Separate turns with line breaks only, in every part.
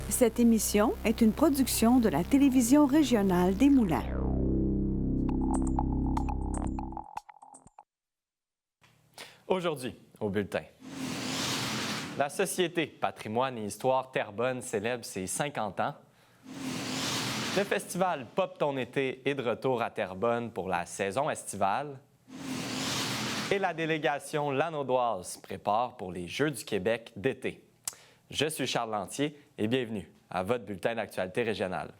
Cette émission est une production de la télévision régionale des Moulins.
Aujourd'hui, au bulletin. La Société Patrimoine et Histoire Terrebonne célèbre ses 50 ans. Le festival Pop ton été est de retour à Terrebonne pour la saison estivale. Et la délégation lanaudoise se prépare pour les Jeux du Québec d'été. Je suis Charles Lantier et bienvenue à votre bulletin d'actualité régionale.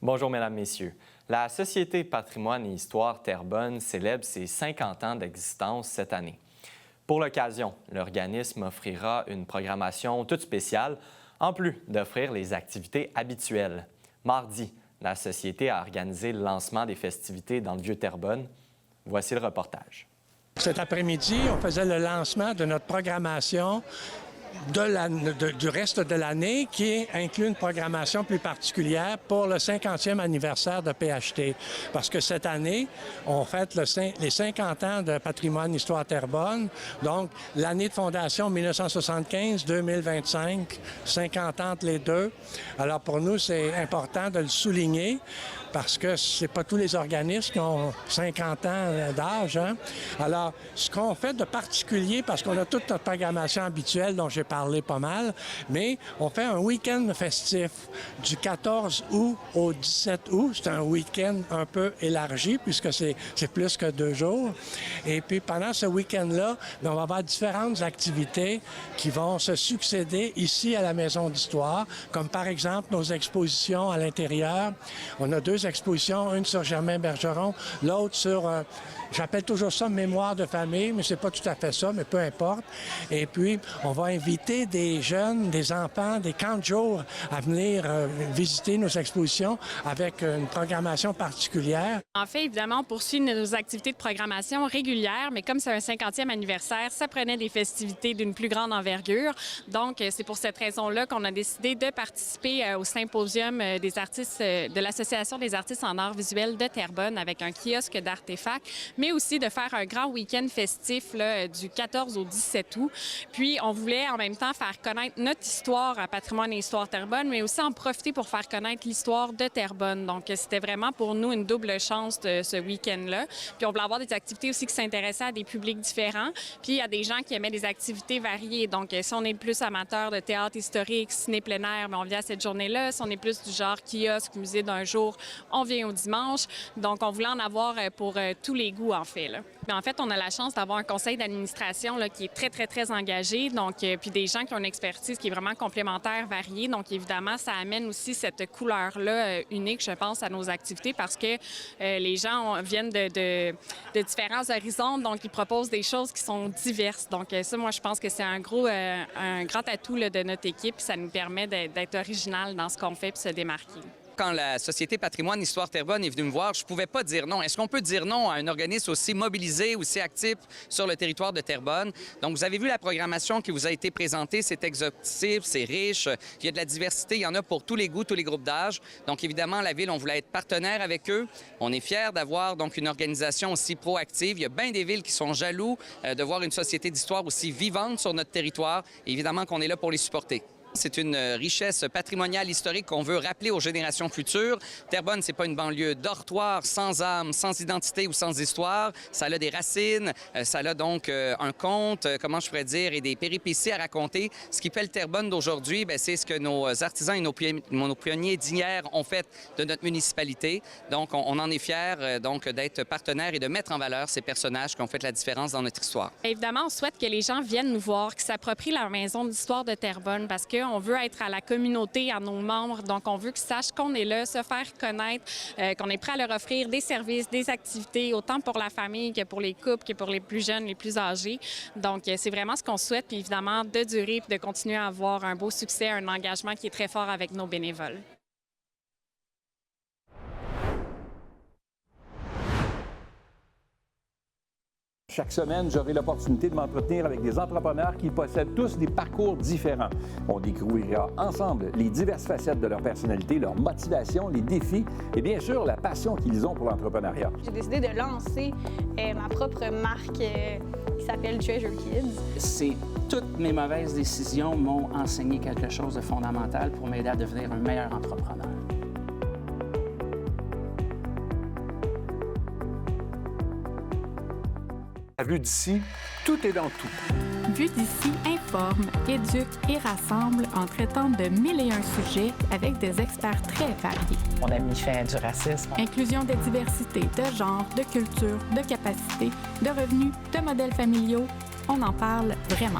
Bonjour, Mesdames, Messieurs. La Société Patrimoine et Histoire Terrebonne célèbre ses 50 ans d'existence cette année. Pour l'occasion, l'organisme offrira une programmation toute spéciale, en plus d'offrir les activités habituelles. Mardi, la Société a organisé le lancement des festivités dans le Vieux-Terrebonne. Voici le reportage.
Cet après-midi, on faisait le lancement de notre programmation du reste de l'année, qui inclut une programmation plus particulière pour le 50e anniversaire de PHT. Parce que cette année, on fête les 50 ans de Patrimoine Histoire Terrebonne, donc l'année de fondation 1975-2025, 50 ans entre les deux. Alors pour nous, c'est important de le souligner, parce que c'est pas tous les organismes qui ont 50 ans d'âge. Hein? Alors, ce qu'on fait de particulier, parce qu'on a toute notre programmation habituelle dont j'ai parlé pas mal, mais on fait un week-end festif du 14 août au 17 août. C'est un week-end un peu élargi, puisque c'est plus que 2 jours. Et puis, pendant ce week-end-là, on va avoir différentes activités qui vont se succéder ici à la Maison d'Histoire, comme par exemple nos expositions à l'intérieur. On a 2 expositions, une sur Germain Bergeron, l'autre sur, j'appelle toujours ça mémoire de famille, mais c'est pas tout à fait ça, mais peu importe. Et puis, on va inviter des jeunes, des enfants, des camps de jour à venir visiter nos expositions avec une programmation particulière.
En fait, évidemment, on poursuit nos activités de programmation régulières, mais comme c'est un 50e anniversaire, ça prenait des festivités d'une plus grande envergure. Donc, c'est pour cette raison-là qu'on a décidé de participer au symposium des artistes de l'Association des artistes en arts visuels de Terrebonne avec un kiosque d'artefacts, mais aussi de faire un grand week-end festif là, du 14 au 17 août. Puis, on voulait en même temps faire connaître notre histoire à Patrimoine et Histoire Terrebonne, mais aussi en profiter pour faire connaître l'histoire de Terrebonne. Donc, c'était vraiment pour nous une double chance de ce week-end-là. Puis, on voulait avoir des activités aussi qui s'intéressaient à des publics différents. Puis, il y a des gens qui aimaient des activités variées. Donc, si on est plus amateur de théâtre historique, ciné plein air, bien, on vient à cette journée-là. Si on est plus du genre kiosque, musée d'un jour, on vient au dimanche. Donc, on voulait en avoir pour tous les goûts, en fait. Là. Mais en fait, on a la chance d'avoir un conseil d'administration là, qui est très, très, très engagé. Donc, puis des gens qui ont une expertise qui est vraiment complémentaire, variée. Donc, évidemment, ça amène aussi cette couleur-là unique, je pense, à nos activités parce que les gens viennent de différents horizons. Donc, ils proposent des choses qui sont diverses. Donc, ça, moi, je pense que c'est un grand atout là, de notre équipe. Ça nous permet d'être original dans ce qu'on fait et se démarquer.
Quand la Société Patrimoine Histoire Terrebonne est venue me voir, je ne pouvais pas dire non. Est-ce qu'on peut dire non à un organisme aussi mobilisé, aussi actif sur le territoire de Terrebonne? Donc, vous avez vu la programmation qui vous a été présentée. C'est exhaustif, c'est riche. Il y a de la diversité. Il y en a pour tous les goûts, tous les groupes d'âge. Donc, évidemment, la Ville, on voulait être partenaire avec eux. On est fiers d'avoir donc une organisation aussi proactive. Il y a bien des villes qui sont jaloux de voir une société d'histoire aussi vivante sur notre territoire. Et évidemment qu'on est là pour les supporter. C'est une richesse patrimoniale historique qu'on veut rappeler aux générations futures. Terrebonne, c'est pas une banlieue dortoir, sans âme, sans identité ou sans histoire. Ça a des racines, ça a donc un conte, comment je pourrais dire, et des péripéties à raconter. Ce qui fait le Terrebonne d'aujourd'hui, c'est ce que nos artisans et nos pionniers d'hier ont fait de notre municipalité. Donc, on en est fiers d'être partenaires et de mettre en valeur ces personnages qui ont fait la différence dans notre histoire.
Évidemment, on souhaite que les gens viennent nous voir, qu'ils s'approprient la maison d'histoire de Terrebonne parce que on veut être à la communauté, à nos membres. Donc, on veut qu'ils sachent qu'on est là, se faire connaître, qu'on est prêt à leur offrir des services, des activités, autant pour la famille que pour les couples, que pour les plus jeunes, les plus âgés. Donc, c'est vraiment ce qu'on souhaite, puis évidemment, de durer puis de continuer à avoir un beau succès, un engagement qui est très fort avec nos bénévoles.
chaque semaine, j'aurai l'opportunité de m'entretenir avec des entrepreneurs qui possèdent tous des parcours différents. On découvrira ensemble les diverses facettes de leur personnalité, leur motivation, les défis et bien sûr la passion qu'ils ont pour l'entrepreneuriat.
J'ai décidé de lancer ma propre marque qui s'appelle Treasure Kids.
Toutes mes mauvaises décisions m'ont enseigné quelque chose de fondamental pour m'aider à devenir un meilleur entrepreneur.
À Vue d'ici, tout est dans tout.
Vue d'ici informe, éduque et rassemble en traitant de 1001 sujets avec des experts très variés.
On a mis fin du racisme.
Inclusion des diversités de genre, de culture, de capacités, de revenus, de modèles familiaux. On en parle vraiment.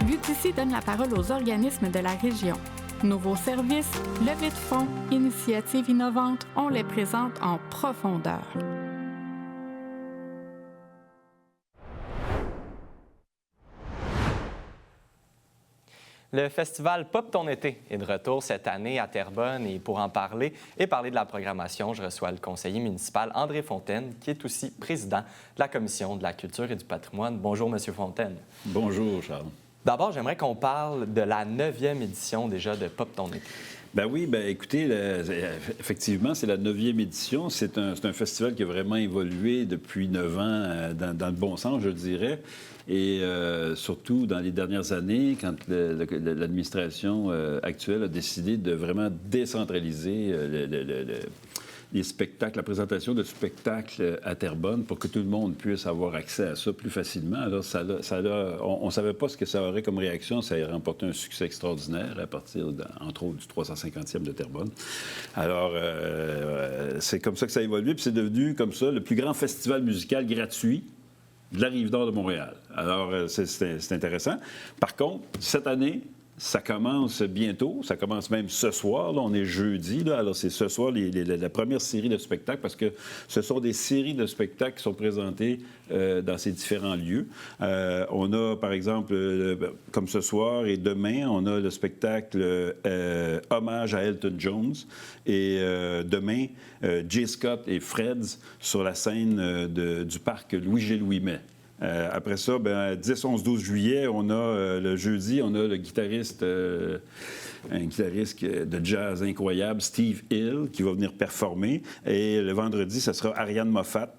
Vue d'ici donne la parole aux organismes de la région. Nouveaux services, levées de fonds, initiatives innovantes, on les présente en profondeur.
Le festival Pop ton été est de retour cette année à Terrebonne et pour en parler et parler de la programmation, je reçois le conseiller municipal André Fontaine, qui est aussi président de la Commission de la culture et du patrimoine. Bonjour, M. Fontaine.
Bonjour, Charles.
D'abord, j'aimerais qu'on parle de la 9e édition déjà de Pop ton été.
Ben oui, écoutez, effectivement, c'est la 9e édition. C'est un festival qui a vraiment évolué depuis 9 ans, dans le bon sens, je dirais. Et surtout dans les dernières années, quand l'administration actuelle a décidé de vraiment décentraliser les spectacles, la présentation de spectacles à Terrebonne pour que tout le monde puisse avoir accès à ça plus facilement. Alors, on ne savait pas ce que ça aurait comme réaction. Ça a remporté un succès extraordinaire à partir, entre autres, du 350e de Terrebonne. Alors, c'est comme ça que ça a évolué. Puis c'est devenu, comme ça, le plus grand festival musical gratuit de la Rive-Nord de Montréal. Alors, c'est intéressant. Par contre, cette année, ça commence bientôt. Ça commence même ce soir. Là, on est jeudi. Là. Alors, c'est ce soir la première série de spectacles parce que ce sont des séries de spectacles qui sont présentés dans ces différents lieux. On a, par exemple, comme ce soir et demain, on a le spectacle Hommage à Elton John. Et demain, J. Scott et Freds sur la scène du parc Louis-Louis-May. Après ça, 10, 11, 12 juillet, on a le jeudi, on a le guitariste, un guitariste de jazz incroyable, Steve Hill, qui va venir performer. Et le vendredi, ça sera Ariane Moffat.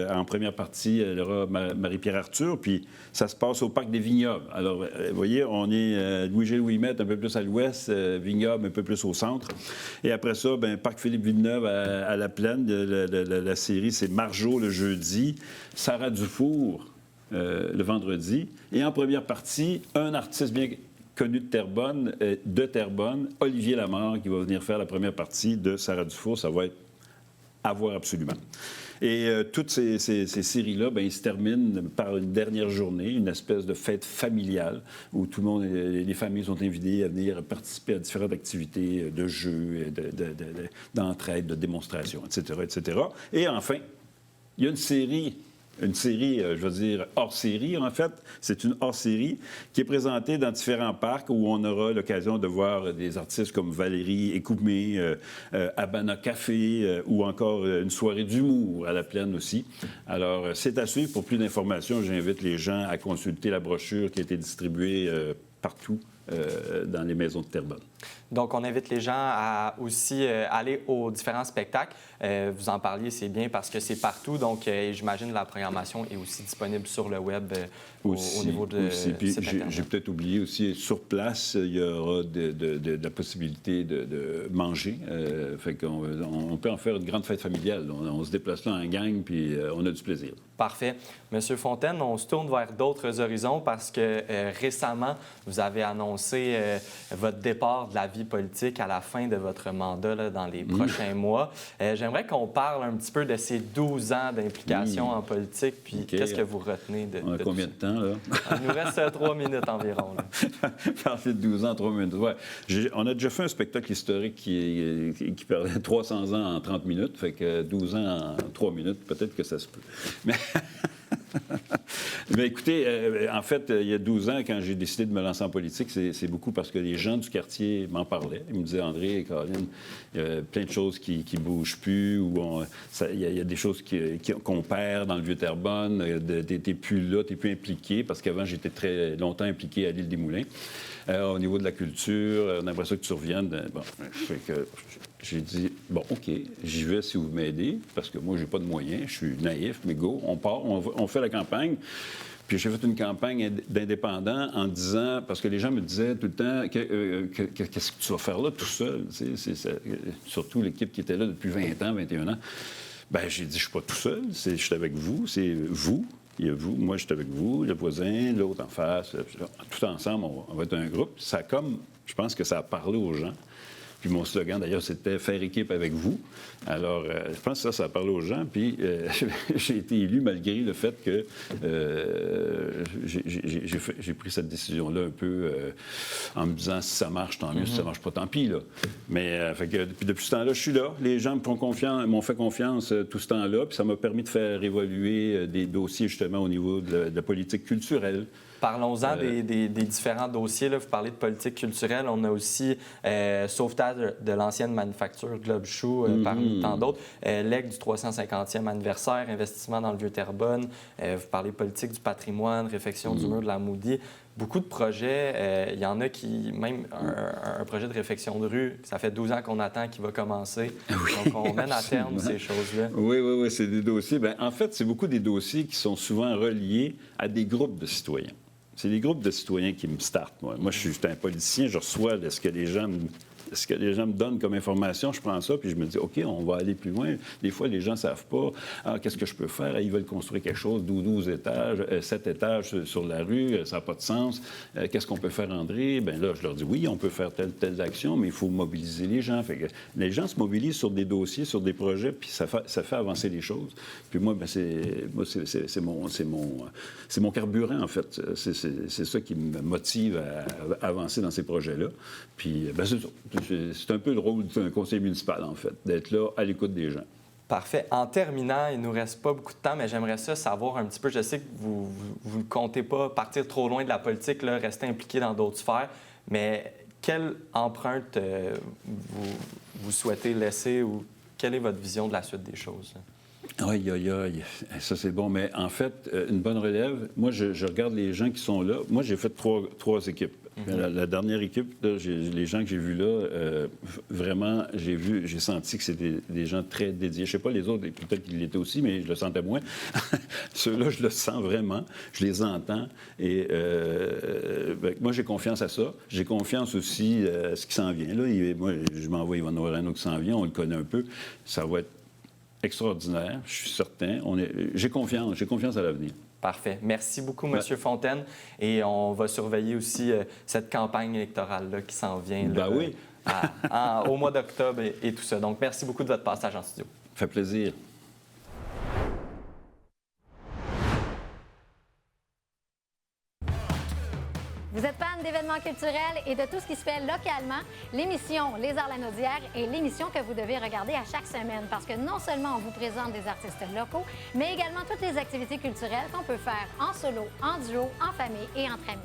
En première partie, elle aura Marie-Pierre Arthur. Puis ça se passe au Parc des Vignobles. Alors, vous voyez, on est Louis-Louis-Met un peu plus à l'ouest, Vignobles un peu plus au centre. Et après ça, Parc Philippe-Villeneuve à la Plaine. La série, c'est Marjo le jeudi, Sarah Dufour le vendredi. Et en première partie, un artiste bien connu de Terrebonne, Olivier Lamarre, qui va venir faire la première partie de Sarah Dufour. Ça va être à voir absolument. Et toutes ces séries-là, ils se terminent par une dernière journée, une espèce de fête familiale où tout le monde, les familles sont invitées à venir participer à différentes activités de jeux, d'entraide, de démonstrations, etc., etc. Et enfin, il y a une série, je veux dire, hors-série, en fait. C'est une hors-série qui est présentée dans différents parcs où on aura l'occasion de voir des artistes comme Valérie Écoumé, Habana Café ou encore une soirée d'humour à la Plaine aussi. Alors, c'est à suivre. Pour plus d'informations, j'invite les gens à consulter la brochure qui a été distribuée partout dans les maisons de Terrebonne.
Donc, on invite les gens à aussi aller aux différents spectacles. Vous en parliez, c'est bien parce que c'est partout. Donc, j'imagine que la programmation est aussi disponible sur le web au niveau de
Puis,
site Internet.
j'ai peut-être oublié aussi, sur place, il y aura de la possibilité de manger. Fait qu'on peut en faire une grande fête familiale. On se déplace là en gang, puis on a du plaisir.
Parfait. Monsieur Fontaine, on se tourne vers d'autres horizons parce que récemment, vous avez annoncé votre départ de la vie politique à la fin de votre mandat là, dans les prochains mois. J'aimerais qu'on parle un petit peu de ces 12 ans d'implication en politique, puis qu'est-ce que vous retenez de
On a combien de temps, là?
Il nous reste 3 minutes environ.
Parler de 12 ans, 3 minutes. Ouais. On a déjà fait un spectacle historique qui parlait de 300 ans en 30 minutes, fait que 12 ans en 3 minutes, peut-être que ça se peut. Mais Bien, écoutez, en fait, il y a 12 ans, quand j'ai décidé de me lancer en politique, c'est beaucoup parce que les gens du quartier m'en parlaient. Ils me disaient, André et Caroline, il y a plein de choses qui ne bougent plus, ou il y a des choses qu'on perd dans le Vieux-Terrebonne, t'es plus là, t'es plus impliqué, parce qu'avant, j'étais très longtemps impliqué à l'Île des Moulins. Au niveau de la culture, on aimerait ça que tu reviennes. Bon, j'ai dit, bon, OK, j'y vais si vous m'aidez, parce que moi, j'ai pas de moyens, je suis naïf, mais go, on part, on fait la campagne. Puis j'ai fait une campagne d'indépendant en disant, parce que les gens me disaient tout le temps, qu'est-ce que tu vas faire là tout seul? Surtout l'équipe qui était là depuis 20 ans, 21 ans. Bien, j'ai dit, je suis pas tout seul, je suis avec vous, c'est vous. Il y a vous, moi, je suis avec vous, le voisin, l'autre en face. Tout ensemble, on va être un groupe. Je pense que ça a parlé aux gens. Puis mon slogan, d'ailleurs, c'était « Faire équipe avec vous ». Alors, je pense que ça a parlé aux gens. Puis j'ai été élu malgré le fait que j'ai pris cette décision-là un peu en me disant « Si ça marche, tant mieux. Si ça marche pas, tant pis. » Mais puis depuis ce temps-là, je suis là. Les gens m'ont fait confiance tout ce temps-là. Puis ça m'a permis de faire évoluer des dossiers, justement, au niveau de la politique culturelle.
Parlons-en des différents dossiers. Là. Vous parlez de politique culturelle. On a aussi sauvetage de l'ancienne manufacture Globe Shoe, parmi tant d'autres. Legs du 350e anniversaire, investissement dans le Vieux-Terrebonne. Vous parlez politique du patrimoine, réfection du mur de la Moudie. Beaucoup de projets. Il y en a qui, même un projet de réfection de rue, ça fait 12 ans qu'on attend qu'il va commencer. Oui, donc, on mène à terme ces choses-là.
Oui, c'est des dossiers. Bien, en fait, c'est beaucoup des dossiers qui sont souvent reliés à des groupes de citoyens. C'est les groupes de citoyens qui me startent, moi. Moi, je suis un politicien, je reçois ce que les gens me donnent comme information, je prends ça, puis je me dis, OK, on va aller plus loin. Des fois, les gens ne savent pas, qu'est-ce que je peux faire? Ils veulent construire quelque chose, 12 étages, 7 étages sur la rue, ça n'a pas de sens. Qu'est-ce qu'on peut faire, André? Bien là, je leur dis, oui, on peut faire telle action, mais il faut mobiliser les gens. Fait que les gens se mobilisent sur des dossiers, sur des projets, puis ça fait avancer les choses. Puis moi, bien, c'est mon carburant, en fait. C'est ça qui me motive à avancer dans ces projets-là. Puis, bien, c'est ça. C'est un peu le rôle d'un conseil municipal, en fait, d'être là à l'écoute des gens.
Parfait. En terminant, il ne nous reste pas beaucoup de temps, mais j'aimerais ça savoir un petit peu. Je sais que vous ne comptez pas partir trop loin de la politique, là, rester impliqué dans d'autres sphères, mais quelle empreinte vous souhaitez laisser ou quelle est votre vision de la suite des choses?
Aïe, ça c'est bon. Mais en fait, une bonne relève, moi je regarde les gens qui sont là. Moi j'ai fait trois équipes. La dernière équipe, là, les gens que j'ai vus là, vraiment, j'ai senti que c'était des gens très dédiés. Je ne sais pas les autres, peut-être qu'ils l'étaient aussi, mais je le sentais moins. Ceux-là, je le sens vraiment, je les entends. Et moi, j'ai confiance à ça. J'ai confiance aussi à ce qui s'en vient. Là. Moi, je m'envoie Yvonne Morano qui s'en vient, on le connaît un peu. Ça va être extraordinaire, je suis certain. J'ai confiance à l'avenir.
Parfait. Merci beaucoup, M. Fontaine. Et on va surveiller aussi cette campagne électorale-là qui s'en vient
oui.
Au mois d'octobre et tout ça. Donc, merci beaucoup de votre passage en studio.
Ça fait plaisir.
Vous êtes fan d'événements culturels et de tout ce qui se fait localement, l'émission Les Arts-Lanaudière est l'émission que vous devez regarder à chaque semaine parce que non seulement on vous présente des artistes locaux, mais également toutes les activités culturelles qu'on peut faire en solo, en duo, en famille et entre amis.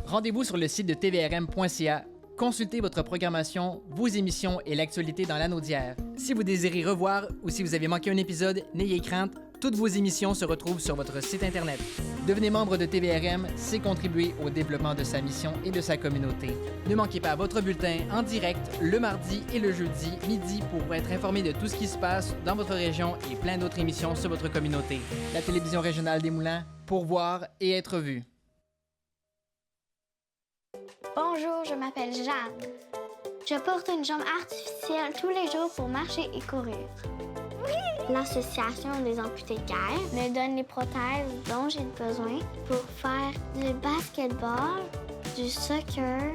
Rendez-vous sur le site de tvrm.ca. Consultez votre programmation, vos émissions et l'actualité dans l'Anaudière. Si vous désirez revoir ou si vous avez manqué un épisode, n'ayez crainte, toutes vos émissions se retrouvent sur votre site Internet. Devenez membre de TVRM, c'est contribuer au développement de sa mission et de sa communauté. Ne manquez pas votre bulletin en direct le mardi et le jeudi midi pour être informé de tout ce qui se passe dans votre région et plein d'autres émissions sur votre communauté. La télévision régionale des Moulins, pour voir et être vue.
Bonjour, je m'appelle Jeanne. Je porte une jambe artificielle tous les jours pour marcher et courir. L'Association des amputés de guerre me donne les prothèses dont j'ai besoin pour faire du basketball, du soccer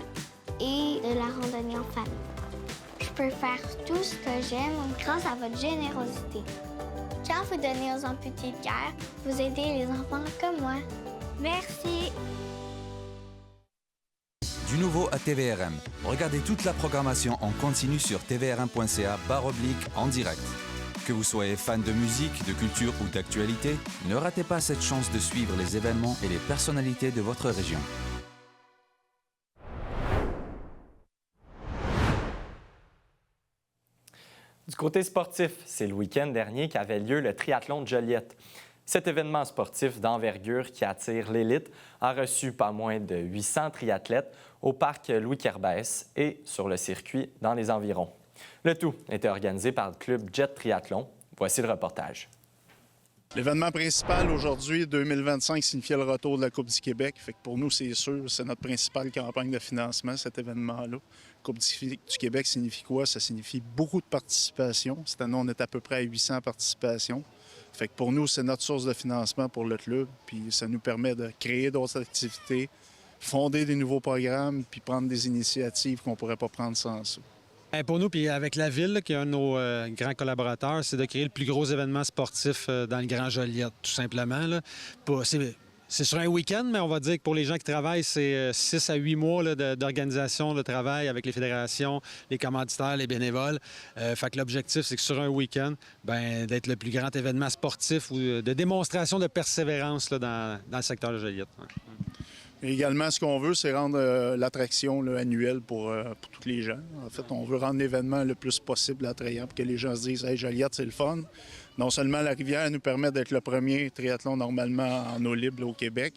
et de la randonnée en famille. Je peux faire tout ce que j'aime grâce à votre générosité. Quand vous donnez aux amputés de guerre, vous aidez les enfants comme moi. Merci.
Du nouveau à TVRM. Regardez toute la programmation en continu sur tvrm.ca/en direct. Que vous soyez fan de musique, de culture ou d'actualité, ne ratez pas cette chance de suivre les événements et les personnalités de votre région.
Du côté sportif, c'est le week-end dernier qu'avait lieu le triathlon de Joliette. Cet événement sportif d'envergure qui attire l'élite a reçu pas moins de 800 triathlètes au parc Louis-Kerbès et sur le circuit dans les environs. Le tout était organisé par le club Jet Triathlon. Voici le reportage.
L'événement principal aujourd'hui, 2025, signifiait le retour de la Coupe du Québec. Fait que pour nous, c'est sûr, c'est notre principale campagne de financement, cet événement-là. Coupe du Québec signifie quoi? Ça signifie beaucoup de participation. Cette année, on est à peu près à 800 participations. Fait que pour nous, c'est notre source de financement pour le club. Puis ça nous permet de créer d'autres activités, fonder des nouveaux programmes, puis prendre des initiatives qu'on ne pourrait pas prendre sans ça.
Pour nous, puis avec la Ville, là, qui est un de nos grands collaborateurs, c'est de créer le plus gros événement sportif dans le Grand Joliette, tout simplement. Là. C'est sur un week-end, mais on va dire que pour les gens qui travaillent, c'est 6 à 8 mois là, d'organisation de travail avec les fédérations, les commanditaires, les bénévoles. Fait que l'objectif, c'est que sur un week-end, d'être le plus grand événement sportif ou de démonstration de persévérance là, dans le secteur de Joliette. Ouais.
Et également, ce qu'on veut, c'est rendre l'attraction annuelle pour tous les gens. En fait, on veut rendre l'événement le plus possible attrayant pour que les gens se disent « Hey, Joliette, c'est le fun ». Non seulement la rivière nous permet d'être le premier triathlon normalement en eau libre au Québec,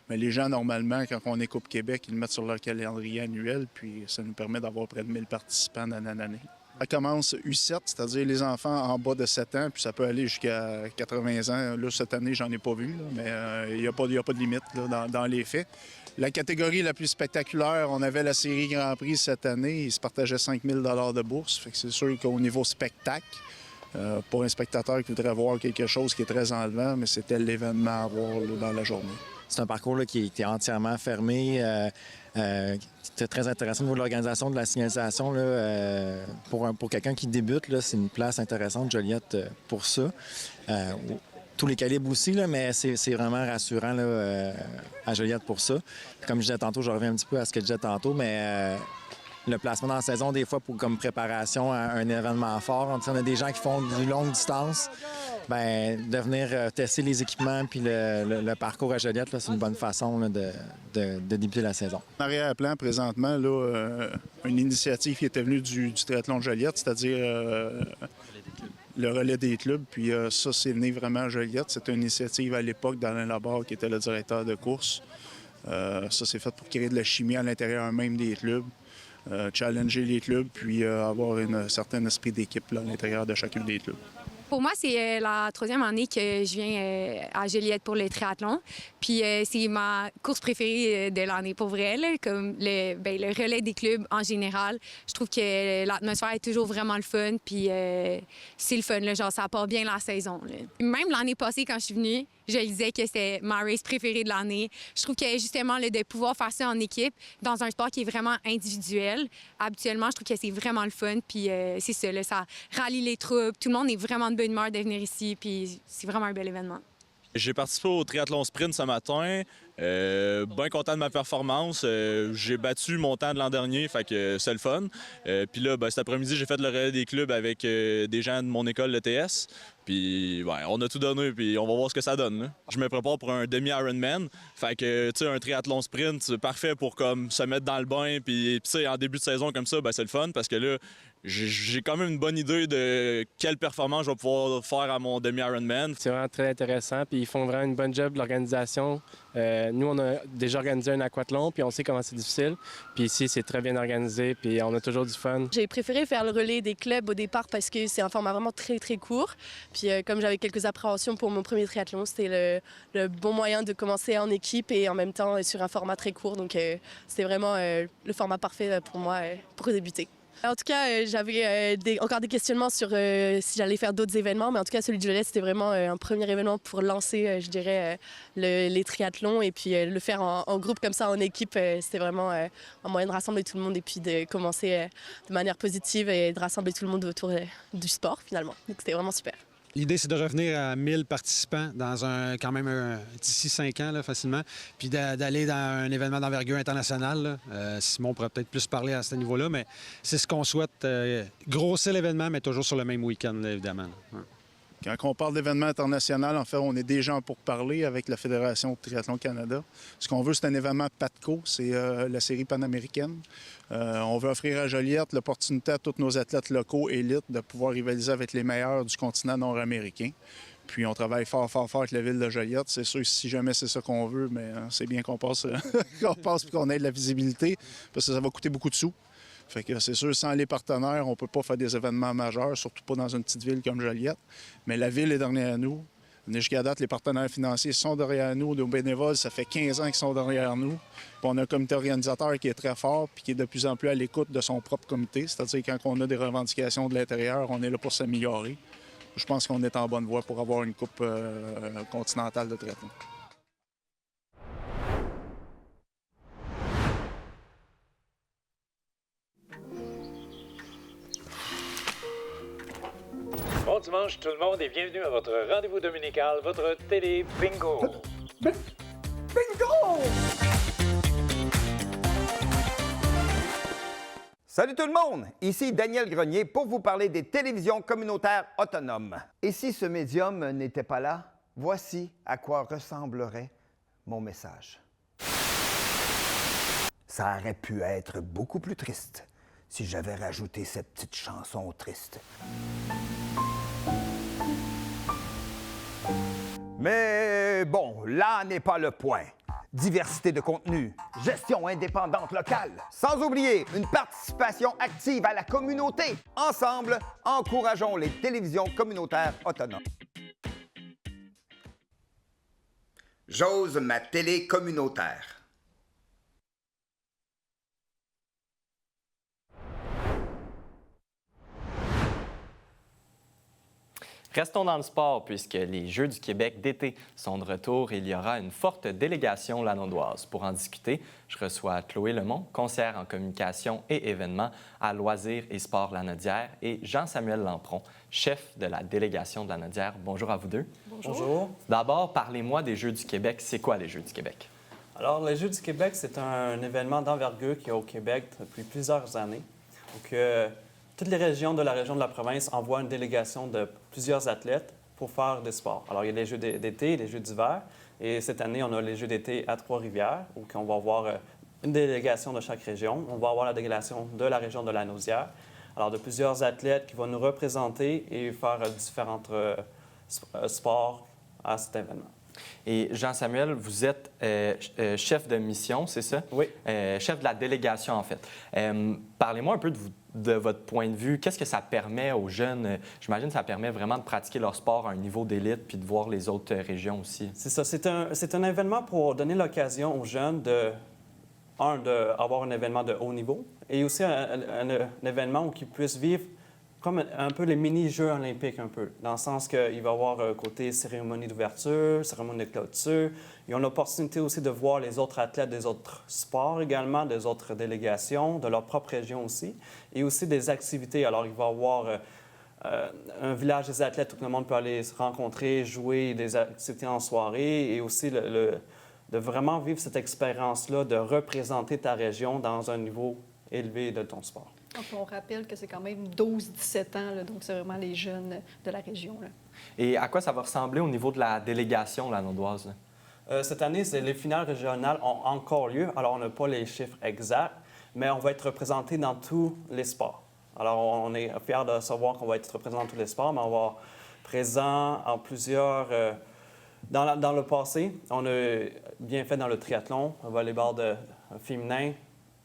mais les gens, normalement, quand on est Coupe Québec, ils le mettent sur leur calendrier annuel, puis ça nous permet d'avoir près de 1000 participants d'année en année. Ça commence U7, c'est-à-dire les enfants en bas de 7 ans, puis ça peut aller jusqu'à 80 ans. Là, cette année, j'en ai pas vu, là, mais il n'y a pas de limite là, dans les faits. La catégorie la plus spectaculaire, on avait la série Grand Prix cette année. Ils se partageaient 5 000 de bourse. Fait que c'est sûr qu'au niveau spectacle, pour un spectateur qui voudrait voir quelque chose qui est très enlevant, mais c'était l'événement à voir là, dans la journée.
C'est un parcours là, qui était entièrement fermé. C'était très intéressant au niveau de l'organisation, de la signalisation. Là, pour quelqu'un qui débute, là, c'est une place intéressante, Joliette, pour ça. Tous les calibres aussi, là, mais c'est vraiment rassurant là, à Joliette pour ça. Comme je disais tantôt, je reviens un petit peu à ce que je disais tantôt, mais le placement dans la saison, des fois, comme préparation à un événement fort, on a des gens qui font du longue distance. De venir tester les équipements puis le parcours à Joliette, c'est une bonne façon là, de débuter la saison.
En arrière-plan, présentement, là, une initiative qui était venue du triathlon de Joliette, c'est-à-dire le relais des clubs. Puis ça, c'est né vraiment à Joliette. C'était une initiative à l'époque d'Alain Labarre, qui était le directeur de course. Ça, c'est fait pour créer de la chimie à l'intérieur même des clubs, challenger les clubs, puis avoir un certain esprit d'équipe là, à l'intérieur de chacun des clubs.
Pour moi, c'est la 3e année que je viens à Joliette pour le triathlon. Puis c'est ma course préférée de l'année pour vrai, là, comme le relais des clubs en général. Je trouve que l'atmosphère est toujours vraiment le fun. Puis c'est le fun, là, genre ça part bien la saison. Là. Même l'année passée, quand je suis venue, je disais que c'était ma race préférée de l'année. Je trouve que justement, là, de pouvoir faire ça en équipe dans un sport qui est vraiment individuel, habituellement, je trouve que c'est vraiment le fun. Puis c'est ça, là, ça rallie les troupes. Tout le monde est vraiment de bonne humeur de venir ici. Puis c'est vraiment un bel événement.
J'ai participé au triathlon sprint ce matin. Bien content de ma performance. J'ai battu mon temps de l'an dernier, fait que c'est le fun. Puis là, cet après-midi, j'ai fait le relais des clubs avec des gens de mon école, l'ETS. Puis on a tout donné, puis on va voir ce que ça donne. Là. Je me prépare pour un demi-Ironman. Fait que, tu sais, un triathlon sprint, c'est parfait pour comme se mettre dans le bain. Puis tu sais, en début de saison comme ça, c'est le fun parce que là, j'ai quand même une bonne idée de quelle performance je vais pouvoir faire à mon demi-Ironman.
C'est vraiment très intéressant, puis ils font vraiment une bonne job de l'organisation. Nous, on a déjà organisé un aquathlon, puis on sait comment c'est difficile. Puis ici, c'est très bien organisé, puis on a toujours du fun.
J'ai préféré faire le relais des clubs au départ parce que c'est un format vraiment très, très court. Puis comme j'avais quelques appréhensions pour mon premier triathlon, c'était le bon moyen de commencer en équipe et en même temps sur un format très court. Donc c'était vraiment le format parfait pour moi pour débuter. En tout cas, j'avais encore des questionnements sur si j'allais faire d'autres événements, mais en tout cas, celui de Joliette, c'était vraiment un premier événement pour lancer, je dirais, les triathlons et puis le faire en groupe comme ça, en équipe, c'était vraiment un moyen de rassembler tout le monde et puis de commencer de manière positive et de rassembler tout le monde autour du sport, finalement. Donc, c'était vraiment super.
L'idée, c'est de revenir à 1000 participants dans d'ici 5 ans, là, facilement, puis d'aller dans un événement d'envergure internationale. Simon pourrait peut-être plus parler à ce niveau-là, mais c'est ce qu'on souhaite. Grossir l'événement, mais toujours sur le même week-end, là, évidemment. Ouais.
Quand on parle d'événement international, en fait, on est déjà en pourparlers avec la Fédération de Triathlon Canada. Ce qu'on veut, c'est un événement PATCO, c'est la série panaméricaine. On veut offrir à Joliette l'opportunité à tous nos athlètes locaux élites de pouvoir rivaliser avec les meilleurs du continent nord-américain. Puis on travaille fort avec la ville de Joliette. C'est sûr, si jamais c'est ça qu'on veut, mais c'est bien qu'on passe, et qu'on ait de la visibilité, parce que ça va coûter beaucoup de sous. Fait que c'est sûr, sans les partenaires, on ne peut pas faire des événements majeurs, surtout pas dans une petite ville comme Joliette. Mais la ville est derrière nous. Jusqu'à date, les partenaires financiers sont derrière nous. Nos bénévoles, ça fait 15 ans qu'ils sont derrière nous. Puis on a un comité organisateur qui est très fort puis qui est de plus en plus à l'écoute de son propre comité. C'est-à-dire quand on a des revendications de l'intérieur, on est là pour s'améliorer. Je pense qu'on est en bonne voie pour avoir une coupe continentale de triathlon.
Bon dimanche tout le monde et bienvenue à votre rendez-vous dominical, votre télé bingo.
Bingo! Salut tout le monde! Ici Daniel Grenier pour vous parler des télévisions communautaires autonomes. Et si ce médium n'était pas là, voici à quoi ressemblerait mon message. Ça aurait pu être beaucoup plus triste si j'avais rajouté cette petite chanson triste. Mais bon, là n'est pas le point. Diversité de contenu, gestion indépendante locale, sans oublier une participation active à la communauté. Ensemble, encourageons les télévisions communautaires autonomes. J'ose ma télé communautaire.
Restons dans le sport puisque les Jeux du Québec d'été sont de retour et il y aura une forte délégation lanaudoise. Pour en discuter, je reçois Chloé Lemont, conseillère en communication et événements à Loisirs et Sports Lanaudière, et Jean-Samuel Lampron, chef de la délégation de Lanaudière. Bonjour à vous deux.
Bonjour.
D'abord, parlez-moi des Jeux du Québec. C'est quoi les Jeux du Québec?
Alors, les Jeux du Québec, c'est un événement d'envergure qu'il y a au Québec depuis plusieurs années. Donc, toutes les régions de la province envoient une délégation de plusieurs athlètes pour faire des sports. Alors, il y a les Jeux d'été et les Jeux d'hiver. Et cette année, on a les Jeux d'été à Trois-Rivières, où on va avoir une délégation de chaque région. On va avoir la délégation de la région de Lanaudière. Alors, de plusieurs athlètes qui vont nous représenter et faire différents sports à cet événement.
Et Jean-Samuel, vous êtes chef de mission, c'est ça?
Oui.
Chef de la délégation, en fait. Parlez-moi un peu de votre point de vue. Qu'est-ce que ça permet aux jeunes? J'imagine que ça permet vraiment de pratiquer leur sport à un niveau d'élite puis de voir les autres régions aussi.
C'est ça. C'est un événement pour donner l'occasion aux jeunes d'avoir un événement de haut niveau et aussi un événement où ils puissent vivre comme un peu les mini-jeux olympiques, un peu, dans le sens qu'il va y avoir un côté cérémonie d'ouverture, cérémonie de clôture. Ils ont l'opportunité aussi de voir les autres athlètes des autres sports également, des autres délégations, de leur propre région aussi, et aussi des activités. Alors, il va y avoir un village des athlètes où tout le monde peut aller se rencontrer, jouer, des activités en soirée, et aussi de vraiment vivre cette expérience-là, de représenter ta région dans un niveau élevé de ton sport.
Donc, on rappelle que c'est quand même 12-17 ans, là, donc c'est vraiment les jeunes de la région. Là.
Et à quoi ça va ressembler au niveau de la délégation lanaudoise?
Cette année, les finales régionales ont encore lieu. Alors, on n'a pas les chiffres exacts, mais on va être représenté dans tous les sports. Alors, on est fiers de savoir qu'on va être représenté dans tous les sports, mais on va être présent en plusieurs... Dans le passé, on a bien fait dans le triathlon, un volleyball féminin,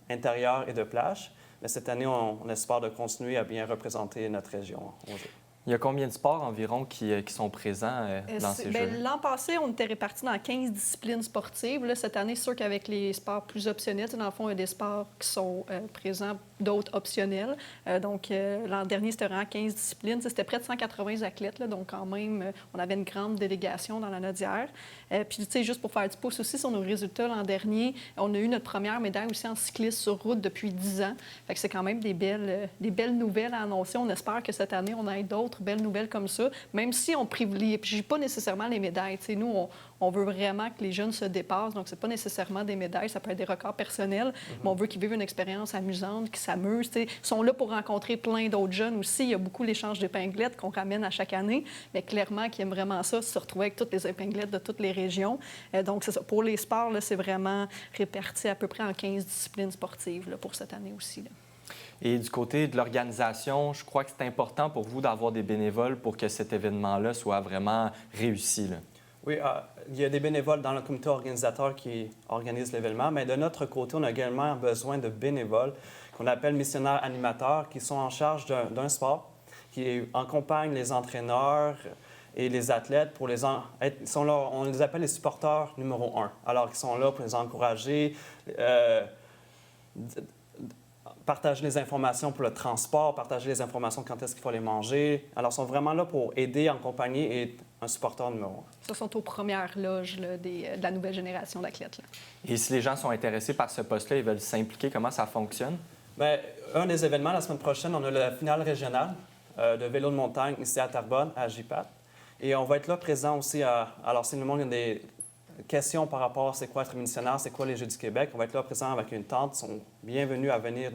intérieur et de plage. Mais cette année, on espère de continuer à bien représenter notre région aux Jeux.
Il y a combien de sports environ qui sont présents dans ces Jeux?
L'an passé, on était répartis dans 15 disciplines sportives. Là, cette année, c'est sûr qu'avec les sports plus optionnels, dans le fond, il y a des sports qui sont présents d'autres optionnels. Donc, l'an dernier, c'était vraiment 15 disciplines. C'était près de 180 athlètes, là, donc quand même, on avait une grande délégation dans la Nodière. Puis, tu sais, juste pour faire du pouce aussi sur nos résultats l'an dernier, on a eu notre première médaille aussi en cyclisme sur route depuis 10 ans. Fait que c'est quand même des belles nouvelles à annoncer. On espère que cette année, on ait d'autres belles nouvelles comme ça, même si on privilégie pas nécessairement les médailles. Tu sais, nous, on veut vraiment que les jeunes se dépassent, donc c'est pas nécessairement des médailles, ça peut être des records personnels, mais on veut qu'ils vivent une expérience amusante, qu'ils s'amusent. Ils sont là pour rencontrer plein d'autres jeunes aussi. Il y a beaucoup l'échange d'épinglettes qu'on ramène à chaque année, mais clairement qu'ils aiment vraiment ça, se retrouver avec toutes les épinglettes de toutes les régions. Donc, c'est ça. Pour les sports, là, c'est vraiment réparti à peu près en 15 disciplines sportives là, pour cette année aussi. Là.
Et du côté de l'organisation, je crois que c'est important pour vous d'avoir des bénévoles pour que cet événement-là soit vraiment réussi. Là.
Oui, il y a des bénévoles dans le comité organisateur qui organisent l'événement, mais de notre côté, on a également besoin de bénévoles qu'on appelle missionnaires animateurs qui sont en charge d'un sport, qui accompagnent les entraîneurs et les athlètes pour ils sont là, on les appelle les supporters numéro 1. Alors, ils sont là pour les encourager, partager les informations pour le transport, partager les informations quand est-ce qu'il faut les manger. Alors, ils sont vraiment là pour aider, accompagner et un supporter numéro 1. Ce sont aux premières loges là, de la nouvelle génération d'athlètes. Là.
Et si les gens sont intéressés par ce poste-là, ils veulent s'impliquer, comment ça fonctionne? Bien,
un des événements, la semaine prochaine, on a la finale régionale de vélo de montagne ici à Terrebonne, à JPAT. Et on va être là présent aussi alors, si le monde a des questions par rapport à c'est quoi être missionnaire, c'est quoi les Jeux du Québec, on va être là présent avec une tente. Ils sont bienvenus à venir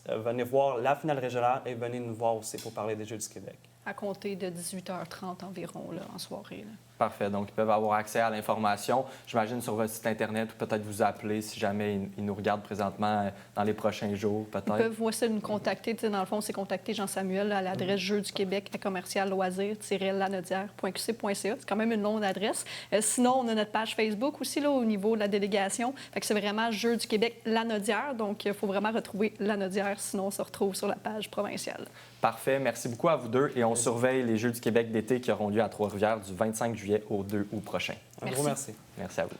venir voir la finale régionale et venir nous voir aussi pour parler des Jeux du Québec.
À compter de 18h30 environ, là, en soirée. Là.
Parfait. Donc, ils peuvent avoir accès à l'information, j'imagine, sur votre site Internet ou peut-être vous appeler si jamais ils nous regardent présentement dans les prochains jours, peut-être.
Ils peuvent aussi nous contacter. Dans le fond, c'est contacter Jean-Samuel à l'adresse Jeux du Québec à commercial-loisirs-lanaudière.qc.ca. C'est quand même une longue adresse. Sinon, on a notre page Facebook aussi là, au niveau de la délégation. Fait que c'est vraiment Jeux du Québec Lanaudière. Donc, il faut vraiment retrouver Lanaudière, sinon on se retrouve sur la page provinciale.
Parfait. Merci beaucoup à vous deux. Et on surveille les Jeux du Québec d'été qui auront lieu à Trois-Rivières du 25 juillet au 2 août prochain.
Un gros merci.
Merci à vous.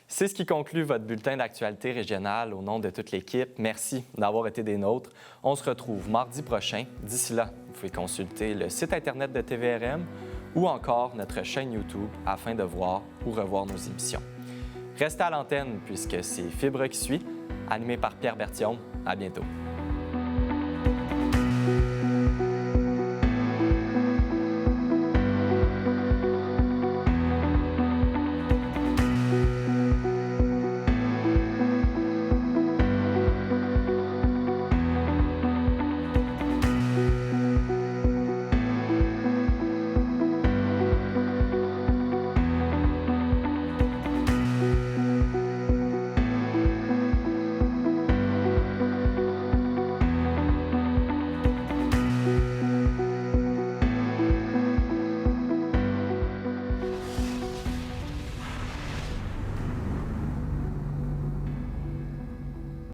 C'est ce qui conclut votre bulletin d'actualité régionale au nom de toute l'équipe. Merci d'avoir été des nôtres. On se retrouve mardi prochain. D'ici là, vous pouvez consulter le site Internet de TVRM ou encore notre chaîne YouTube afin de voir ou revoir nos émissions. Restez à l'antenne puisque c'est Fibre qui suit, animé par Pierre Berthiaume. À bientôt.